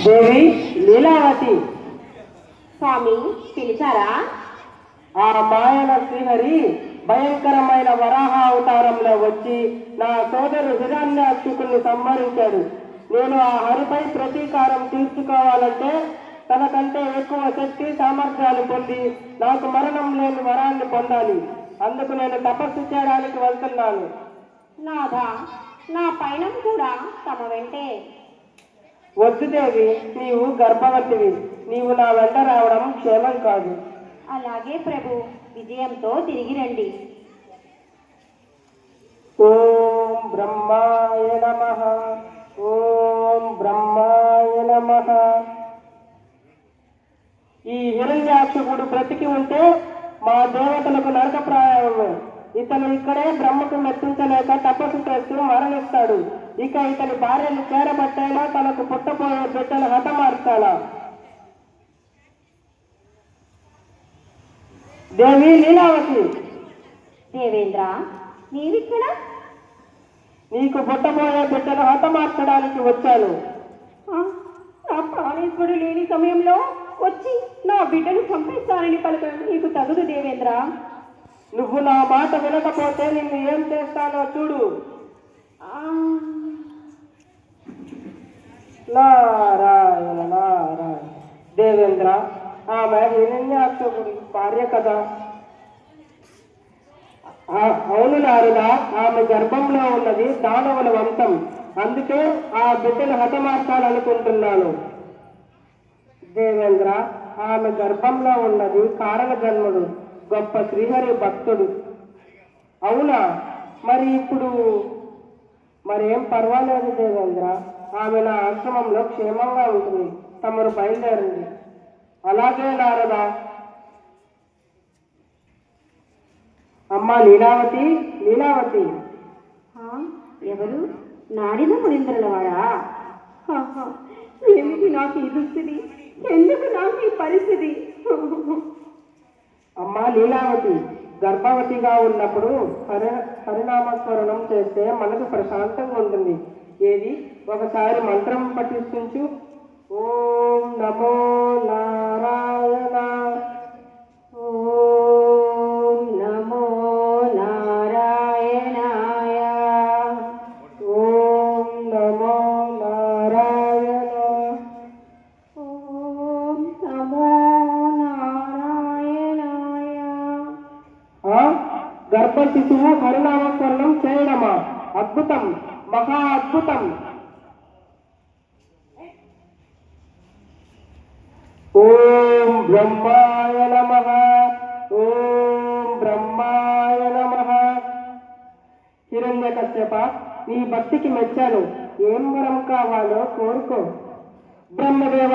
దేవి లీలావతి. స్వామి పిలిచారా? ఆ మాయల శ్రీహరి భయంకరమైన వరాహ అవతారంలో వచ్చి నా సోదరు హిరణ్యాక్షుకుని సంహరించాడు. నేను ఆ హరిపై ప్రతీకారం తీర్చుకోవాలంటే తనకంటే ఎక్కువ శక్తి సామర్థ్యాలు పొంది నాకు మరణం లేని వరాన్ని పొందాలి. అందుకు నేను తపస్సు చేయడానికి వెళ్తున్నాను. నాథా, నా పైన కూడా తమ వెంటే. వద్దు దేవి, నీవు గర్భవతివి. నీవు నా వెంట రావడం క్షేమం కాదు. అలాగే ప్రభు, విజయంతో తిరిగి రండి. ఓం బ్రహ్మాయ నమః. ఓం బ్రహ్మాయ నమః. ఈ హిరణ్యాక్షుడు బ్రతికి ఉంటే మా దేవతలకు నరకప్రాయమే. ఇతను ఇక్కడే బ్రహ్మకు మెప్పించలేక తపస్సు చేస్తూ మరణిస్తాడు. ఇక ఇతని భార్యను చేరబట్టైనా తనకు పుట్టపోయే బిడ్డను హతమార్చాలా? దేవి లీలావతి. దేవేంద్ర, నీవిక్కడ? నీకు పుట్టబోయే బిడ్డను హతమార్చడానికి వచ్చాను. నా ప్రాణేశ్వరుడు లేని సమయంలో వచ్చి నా బిడ్డను చంపేస్తానని పలకడం నీకు తగుదు దేవేంద్ర. నువ్వు నా మాట వినకపోతే నిన్ను ఏం చేస్తానో చూడు. నారాయణ నారాయణ. దేవేంద్ర, ఆమె హిరణ్యాక్షుడి భార్య కదా? అవును నారదా, ఆమె గర్భంలో ఉన్నది దానవుల వంశం. అందుకే ఆ బిడ్డను హతమార్చాలనుకుంటున్నాను. దేవేంద్ర, ఆమె గర్భంలో ఉన్నది కారణ జన్ముడు, గొప్ప శ్రీహరి భక్తుడు. అవునా? మరి ఇప్పుడు మరేం పర్వాలేదు దేవేంద్ర. ఆమె నా ఆశ్రమంలో క్షేమంగా ఉంటుంది. తమరు బయలుదేరండి. అలాగే నారదా. అమ్మా లీలావతి, లీలావతి. ఎవరు? నాడిన మునింద్రుల వారా? ఏమిటి నాకు ఈ దుస్థితి? ఎందుకు నాకు ఈ పరిస్థితి? అమ్మా లీలావతి, గర్భవతిగా ఉన్నప్పుడు హరినామస్మరణం చేస్తే మనకు ప్రశాంతంగా ఉంటుంది. ఏది ఒకసారి మంత్రం పఠిస్తుంచు. ఓం నమో నారాయణ. ఓం నమో నారాయణాయ. ఓం నమో నారాయణ. ఓం నమో నారాయణాయ. గర్భ శిశువు హరినామస్మరణం చేయడమా? అద్భుతం, మహా అద్భుతం. ఓం బ్రహ్మాయ నమః. ఓం బ్రహ్మాయ నమః. హిరణ్యకశ్యప, నీ భక్తికి మెచ్చాను. ఏం వరం కావాలో కోరుకో. బ్రహ్మదేవ,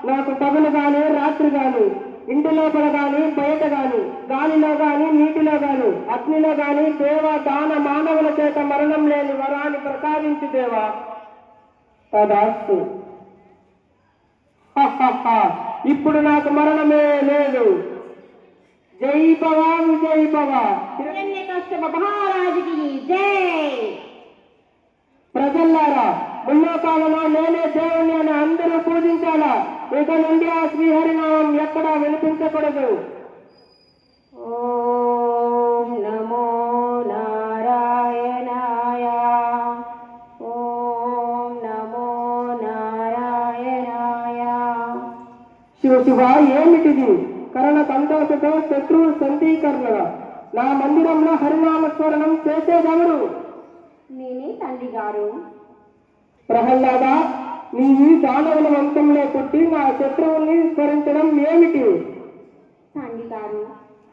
నాకు పగలు గాని రాత్రి గాని, ఇంటి లోపల గాని బయట గాని, గాలిలో గాని నీటిలో గాని, అగ్నిలో గాని దేవ దాన మానవుల చేత మరణం లేని వరాన్ని ప్రసాదించు దేవా. తదాస్తు. ఇప్పుడు నాకు మరణమే లేదు. జై భవ విజై భవ. హిరణ్యకశ్యప మహారాజుకి జై. ప్రజల్లారా, ముల్లోకాలలో నేనే దేవుణ్ణి అని అందరూ పూజించాలా? ఇక నుండి ఆ శ్రీహరినామం ఎక్కడా వినిపించకూడదు. ఓం నమో నారాయణాయ. ఓం నమో నారాయణాయ. శివ శివ, ఏమిటిది? కరణ సంతోషతో శత్రువు సంతీకరణ. నా మందిరంలో హరినామస్మరణం చేసేదెవరు? నేనే తండ్రి గారు. ప్రహ్లాద, నీవు దానవుల వంశంలో పుట్టి నా శత్రువుల్ని స్మరించడం ఏమిటి? తండ్రి గారు,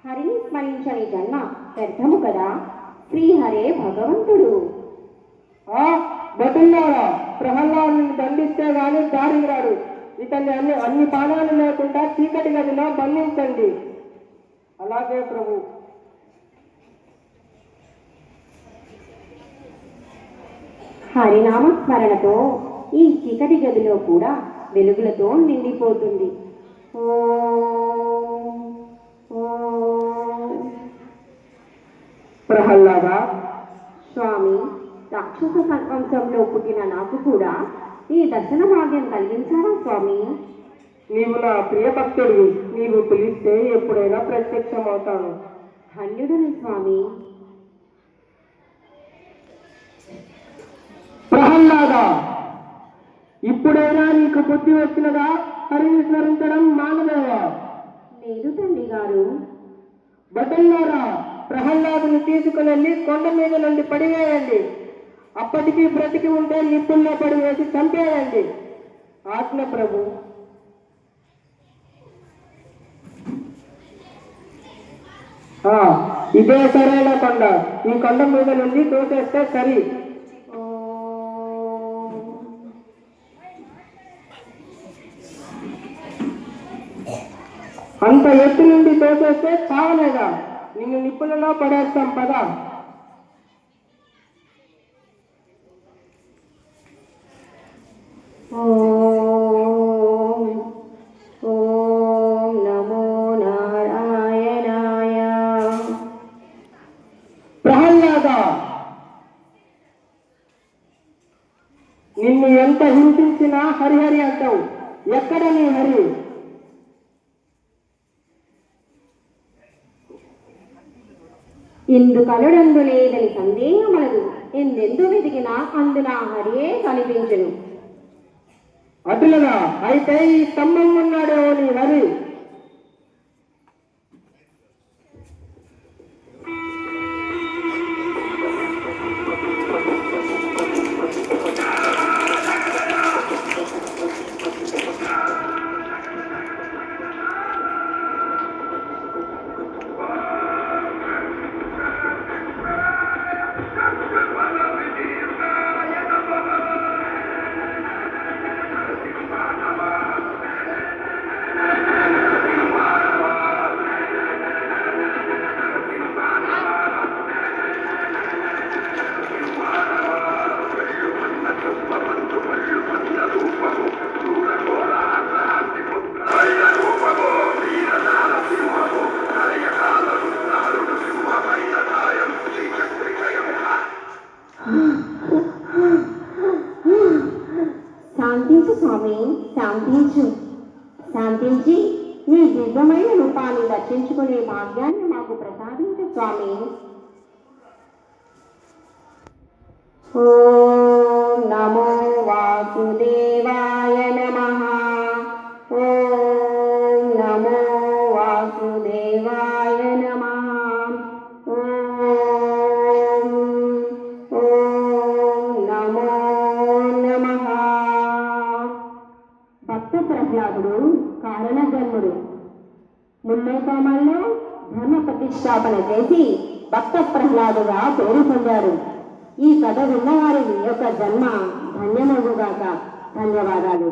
హరిని స్మరించని జన్మ వ్యర్థము కదా. శ్రీహరే భగవంతుడు. బతుల్లారా, ప్రహ్లాదుని దండిస్తే గాని దారి రాడు. ఇతన్ని అన్ని బాణాలు లేకుండా చీకటి గదిలో బంధించండి. అలాగే ప్రభు. హరినామస్మరణతో ఈ చీకటి గదిలో కూడా వెలుగులతో నిండిపోతుంది. ఓం ఓం. ప్రహ్లాద, స్వామి, రాక్షస వంశంలో పుట్టిన నాకు కూడా ఈ దర్శన భాగ్యం కలిగించారా స్వామి? నీవు నా ప్రియ భక్తుడివి. నీవు పిలిస్తే ఎప్పుడైనా ప్రత్యక్షమవుతాను. ధన్యుడని స్వామి. ప్రహ్లాద, ఇప్పుడైనా నీకు బుద్ధి వచ్చినదా? హరిని స్మరించడం మానదేవా? లేదు తండ్రి గారు. భటులారా, ప్రహ్లాదుని తీసుకుని కొండ మీద నుండి పడివేయండి. అప్పటికీ బ్రతికి ఉంటే నిప్పుల్లో పడివేసి చంపేయండి. ఆజ్ఞ ప్రభు. ఇదే సరైన కొండ. ఈ కొండ మీద నుండి తోసేస్తే సరి. అంత ఎత్తు నుండి తోసేస్తే చావలేదా? నిన్ను నిప్పులలో పడేస్తాం పదా. ఓం ఓం నమో నారాయణాయ. ప్రహ్లాద, నిన్ను ఎంత హింసించినా హరిహరి అంటావు. ఎక్కడ నీ హరి? ఇందు కలుడందు లేదని సందేహమలదు. ఎందెందు వెతికినా అందున హరియే కనిపించును. అటులనా? అయితే ఈ స్తంభం ఉన్నాడేమో నీ హరి. శాంతించు స్వామి, శాంతించు. శాంతించి నీ దివ్యమైన రూపాన్ని దర్శించుకునే భాగ్యాన్ని మాకు ప్రసాదించు స్వామి. ఓం నమో వాసుదేవాయ నమః. ఓం నమో వాసుదేవాయ నమః. ఓం నమో నమః. భక్త ప్రహ్లాదుడు కారణజన్ముడు. ముల్లోకామాల్లో ధర్మ ప్రతిష్టాపన చేసి భక్త ప్రహ్లాదుగా పేరు పొందారు. ఈ కథ విన్నవారి యొక్క జన్మ ధన్యమగుగాక. ధన్యవాదాలు.